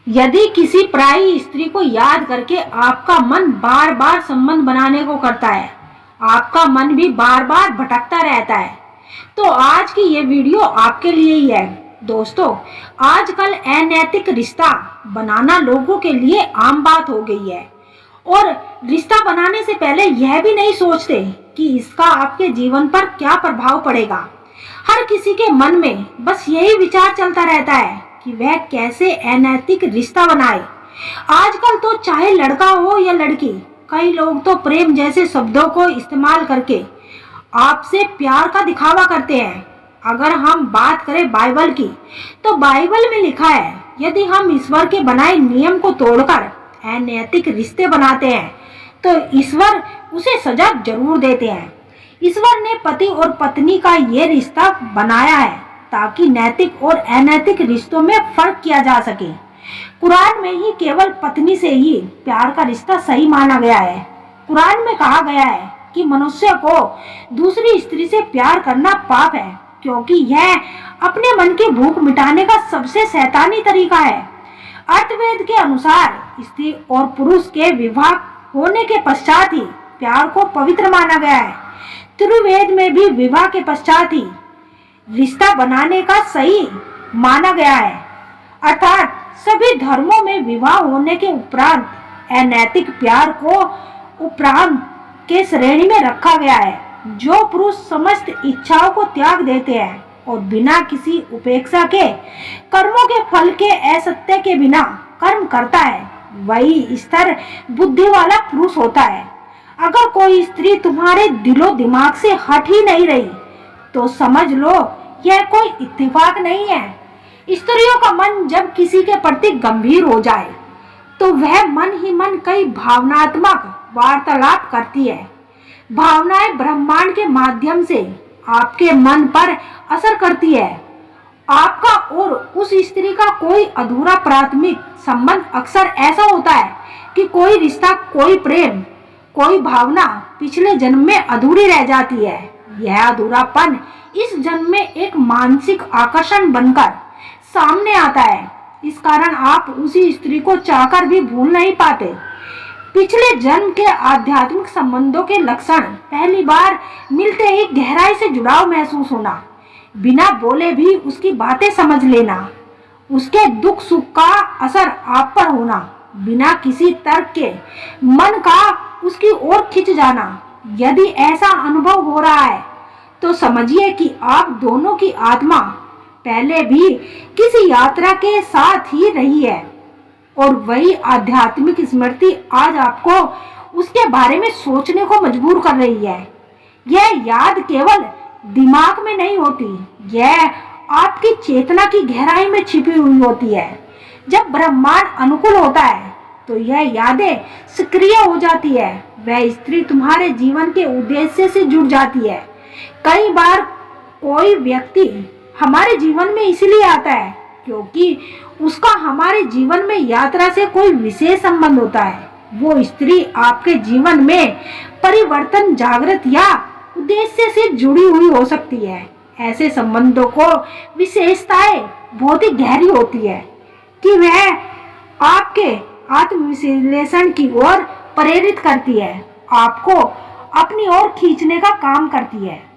यदि किसी पराई स्त्री को याद करके आपका मन बार बार संबंध बनाने को करता है, आपका मन भी बार बार भटकता रहता है, तो आज की ये वीडियो आपके लिए ही है। दोस्तों, आजकल अनैतिक रिश्ता बनाना लोगों के लिए आम बात हो गई है और रिश्ता बनाने से पहले यह भी नहीं सोचते कि इसका आपके जीवन पर क्या प्रभाव पड़ेगा। हर किसी के मन में बस यही विचार चलता रहता है कि वह कैसे अनैतिक रिश्ता बनाए। आजकल तो चाहे लड़का हो या लड़की, कई लोग तो प्रेम जैसे शब्दों को इस्तेमाल करके आपसे प्यार का दिखावा करते हैं। अगर हम बात करें बाइबल की, तो बाइबल में लिखा है, यदि हम ईश्वर के बनाए नियम को तोड़कर अनैतिक रिश्ते बनाते हैं तो ईश्वर उसे सजा जरूर देते हैं। ईश्वर ने पति और पत्नी का ये रिश्ता बनाया है ताकि नैतिक और अनैतिक रिश्तों में फर्क किया जा सके। कुरान में ही केवल पत्नी से ही प्यार का रिश्ता सही माना गया है। कुरान में कहा गया है कि मनुष्य को दूसरी स्त्री से प्यार करना पाप है, क्योंकि यह अपने मन की भूख मिटाने का सबसे शैतानी तरीका है। अर्थवेद के अनुसार स्त्री और पुरुष के विवाह होने के पश्चात ही प्यार को पवित्र माना गया है। त्रिवेद में भी विवाह के पश्चात ही रिश्ता बनाने का सही माना गया है। अर्थात सभी धर्मों में विवाह होने के उपरांत अनैतिक प्यार को उपरांत के श्रेणी में रखा गया है। जो पुरुष समस्त इच्छाओं को त्याग देते हैं और बिना किसी उपेक्षा के कर्मों के फल के असत्य के बिना कर्म करता है, वही स्थिर बुद्धि वाला पुरुष होता है। अगर कोई स्त्री तुम्हारे दिलो दिमाग से हट ही नहीं रही तो समझ लो यह कोई इत्तेफाक नहीं है। स्त्रियों का मन जब किसी के प्रति गंभीर हो जाए तो वह मन ही मन कई भावनात्मक वार्तालाप करती है। भावनाएं ब्रह्मांड के माध्यम से आपके मन पर असर करती है। आपका और उस स्त्री का कोई अधूरा प्राथमिक संबंध अक्सर ऐसा होता है कि कोई रिश्ता, कोई प्रेम, कोई भावना पिछले जन्म में अधूरी रह जाती है। यह अधूरापन इस जन्म में एक मानसिक आकर्षण बनकर सामने आता है। इस कारण आप उसी स्त्री को चाहकर भी भूल नहीं पाते। पिछले जन्म के आध्यात्मिक संबंधों के लक्षण पहली बार मिलते ही गहराई से जुड़ाव महसूस होना, बिना बोले भी उसकी बातें समझ लेना, उसके दुख सुख का असर आप पर होना, बिना किसी तर्क के मन का उसकी ओर खिंच जाना। यदि ऐसा अनुभव हो रहा है तो समझिए कि आप दोनों की आत्मा पहले भी किसी यात्रा के साथ ही रही है और वही आध्यात्मिक स्मृति आज आपको उसके बारे में सोचने को मजबूर कर रही है। यह याद केवल दिमाग में नहीं होती, यह आपकी चेतना की गहराई में छिपी हुई होती है। जब ब्रह्मांड अनुकूल होता है तो यह यादें सक्रिय हो जाती है। वह स्त्री तुम्हारे जीवन के उद्देश्य से जुड़ जाती है। कई बार कोई व्यक्ति हमारे जीवन में इसलिए आता है क्योंकि उसका हमारे जीवन में यात्रा से कोई विशेष संबंध होता है। वो स्त्री आपके जीवन में परिवर्तन, जागृत या उद्देश्य से जुड़ी हुई हो सकती है। ऐसे संबंधों को विशेषताएं बहुत ही गहरी होती है कि वह आपके आत्मविश्लेषण की ओर प्रेरित करती है, आपको अपनी ओर खींचने का काम करती है।